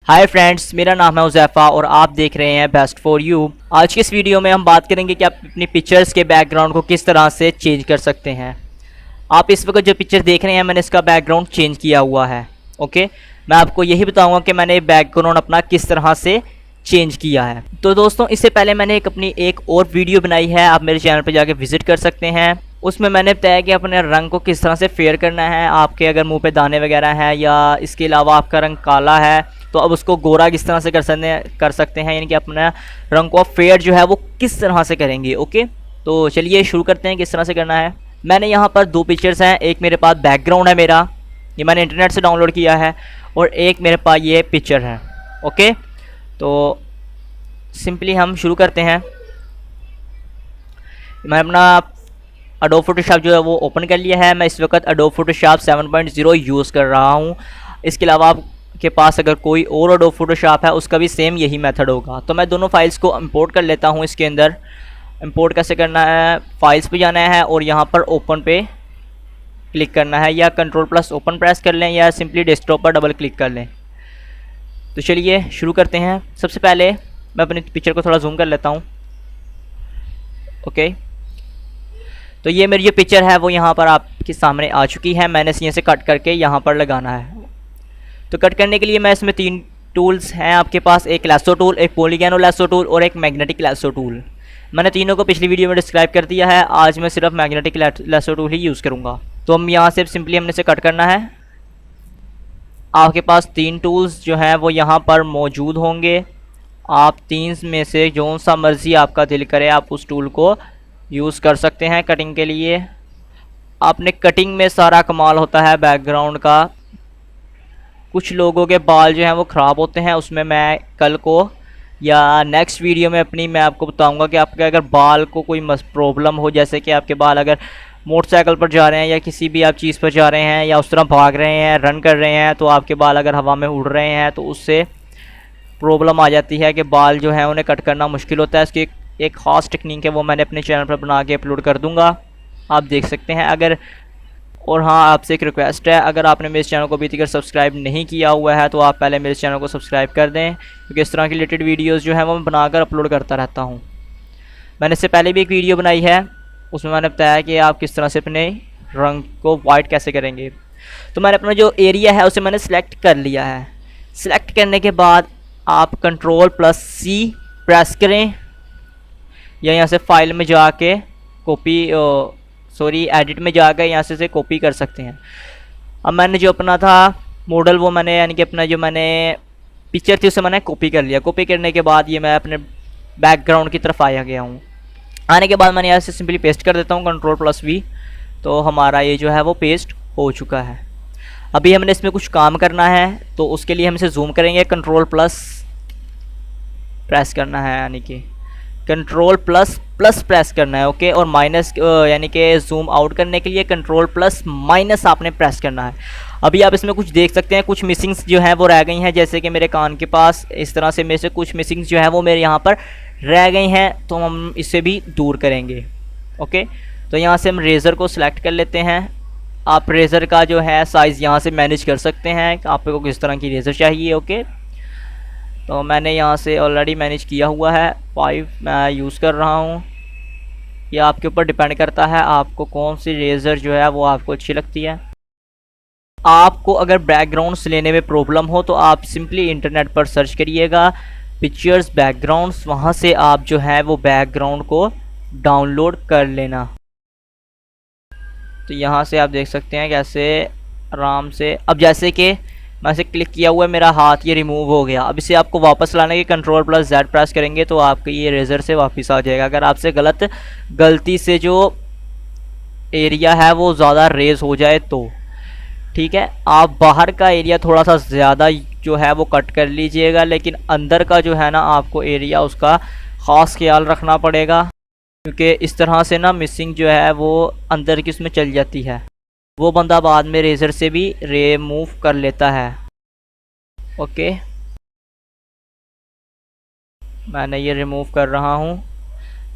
Hi friends, मेरा नाम है उज़ैफ़ा और आप देख रहे हैं बेस्ट फॉर यू। आज की इस वीडियो में हम बात करेंगे कि आप अपनी पिक्चर्स के बैकग्राउंड को किस तरह से चेंज कर सकते हैं। आप इस वक्त जो पिक्चर देख रहे हैं, मैंने इसका बैकग्राउंड चेंज किया हुआ है। ओके, मैं आपको यही बताऊंगा कि मैंने बैकग्राउंड अपना किस तरह से चेंज किया है। तो दोस्तों, इससे पहले मैंने अपनी एक और वीडियो बनाई है, आप मेरे चैनल पर जाके विजिट कर सकते हैं। उसमें मैंने बताया कि अपने रंग को किस तरह से फेयर करना है। आपके अगर मुंह पे दाने वगैरह हैं या इसके अलावा आपका रंग काला है तो अब उसको गोरा किस तरह से कर सकते हैं, यानी कि अपना रंग को फेयर जो है वो किस तरह से करेंगे। ओके, तो चलिए शुरू करते हैं किस तरह से करना है। मैंने यहाँ पर दो पिक्चर्स हैं, एक मेरे पास बैकग्राउंड है मेरा, ये मैंने इंटरनेट से डाउनलोड किया है, और एक मेरे पास ये पिक्चर है। ओके, तो सिंपली हम शुरू करते हैं। मैं अपना एडोब फोटोशॉप जो है वो ओपन कर लिया है। मैं इस वक्त एडोब फोटोशॉप 7.0 यूज़ कर रहा हूँ। इसके अलावा आपके पास अगर कोई और एडोब फोटोशॉप है उसका भी सेम यही मेथड होगा। तो मैं दोनों फाइल्स को इंपोर्ट कर लेता हूँ। इसके अंदर इंपोर्ट कैसे करना है, फाइल्स पे जाना है और यहाँ पर ओपन पे क्लिक करना है, या कंट्रोल+ ओपन प्रेस कर लें या सिंपली डेस्कटॉप पर डबल क्लिक कर लें। तो चलिए शुरू करते हैं। सबसे पहले मैं अपनी पिक्चर को थोड़ा जूम कर लेता हूँ। ओके, तो ये मेरी जो पिक्चर है वो यहाँ पर आपके सामने आ चुकी है। मैंने इसे से कट करके यहाँ पर लगाना है। तो कट करने के लिए मैं इसमें 3 टूल्स हैं आपके पास, एक लैसो टूल, एक पॉलीगैनो लैसो टूल और एक मैग्नेटिक लैसो टूल। मैंने तीनों को पिछली वीडियो में डिस्क्राइब कर दिया है। आज मैं सिर्फ मैग्नेटिक लैसो टूल ही यूज़ करूँगा। तो हम यहाँ से सिंपली हमने इसे कट करना है। आपके पास 3 टूल्स जो हैं वो यहाँ पर मौजूद होंगे। आप 3 में से जो सा मर्ज़ी आपका दिल करे आप उस टूल को यूज़ कर सकते हैं कटिंग के लिए। आपने कटिंग में सारा कमाल होता है बैकग्राउंड का। कुछ लोगों के बाल जो हैं वो ख़राब होते हैं, उसमें मैं कल को या नेक्स्ट वीडियो में मैं आपको बताऊंगा कि आपके अगर बाल को कोई प्रॉब्लम हो, जैसे कि आपके बाल अगर मोटरसाइकिल पर जा रहे हैं या किसी भी आप चीज़ पर जा रहे हैं या उस तरह भाग रहे हैं, रन कर रहे हैं, तो आपके बाल अगर हवा में उड़ रहे हैं तो उससे प्रॉब्लम आ जाती है कि बाल जो हैं उन्हें कट करना मुश्किल होता है। इसकी एक ख़ास टेक्निक है, वो मैंने अपने चैनल पर बना के अपलोड कर दूंगा, आप देख सकते हैं अगर। और हाँ, आपसे एक रिक्वेस्ट है, अगर आपने मेरे चैनल को अभी तक सब्सक्राइब नहीं किया हुआ है तो आप पहले मेरे चैनल को सब्सक्राइब कर दें, क्योंकि इस तरह की रिलेटेड वीडियोस जो हैं वो मैं बनाकर अपलोड करता रहता हूँ। मैंने इससे पहले भी एक वीडियो बनाई है, उसमें मैंने बताया कि आप किस तरह से अपने रंग को वाइट कैसे करेंगे। तो मैंने अपना जो एरिया है उसे मैंने सेलेक्ट कर लिया है। सेलेक्ट करने के बाद आप कंट्रोल+C प्रेस करें, या यहाँ से फाइल में जाके एडिट में जाकर यहाँ से कॉपी कर सकते हैं। अब मैंने जो अपना था मॉडल वो मैंने, यानी कि अपना जो मैंने पिक्चर थी उसे मैंने कॉपी कर लिया। कॉपी करने के बाद ये मैं अपने बैकग्राउंड की तरफ आया गया हूँ। आने के बाद मैंने यहाँ से सिंपली पेस्ट कर देता हूँ कंट्रोल+V। तो हमारा ये जो है वो पेस्ट हो चुका है। अभी हमने इसमें कुछ काम करना है, तो उसके लिए हम इसे जूम करेंगे, कंट्रोल+ प्रेस करना है, यानी कि कंट्रोल प्लस प्रेस करना है। ओके, और माइनस यानी कि जूम आउट करने के लिए कंट्रोल+- आपने प्रेस करना है। अभी आप इसमें कुछ देख सकते हैं, कुछ मिसिंग्स जो हैं वो रह गई हैं, जैसे कि मेरे कान के पास इस तरह से मेरे से कुछ मिसिंग्स जो है वो मेरे यहाँ पर रह गई हैं, तो हम इससे भी दूर करेंगे। ओके, तो यहाँ से हम रेज़र को सिलेक्ट कर लेते हैं। आप रेज़र का जो है साइज़ यहाँ से मैनेज कर सकते हैं, आपको किस तरह की रेज़र चाहिए। ओके, तो मैंने यहाँ से ऑलरेडी मैनेज किया हुआ है, 5 मैं यूज़ कर रहा हूँ। यह आपके ऊपर डिपेंड करता है आपको कौन सी रेज़र जो है वो आपको अच्छी लगती है। आपको अगर बैकग्राउंड्स लेने में प्रॉब्लम हो तो आप सिंपली इंटरनेट पर सर्च करिएगा पिक्चर्स बैकग्राउंड्स, वहाँ से आप जो है वो बैकग्राउंड को डाउनलोड कर लेना। तो यहाँ से आप देख सकते हैं कैसे आराम से, अब जैसे कि मैं इसे क्लिक किया हुआ है, मेरा हाथ ये रिमूव हो गया। अब इसे आपको वापस लाने के कंट्रोल+Z प्रेस करेंगे तो आपके ये रेज़र से वापस आ जाएगा। अगर आपसे गलती से जो एरिया है वो ज़्यादा रेज हो जाए तो ठीक है, आप बाहर का एरिया थोड़ा सा ज़्यादा जो है वो कट कर लीजिएगा, लेकिन अंदर का जो है ना आपको एरिया उसका ख़ास ख्याल रखना पड़ेगा, क्योंकि इस तरह से ना मिसिंग जो है वो अंदर की उसमें चल जाती है। वो बंदा बाद में रेज़र से भी रिमूव कर लेता है। ओके, मैंने ये रिमूव कर रहा हूँ।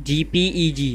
GPEG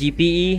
GPE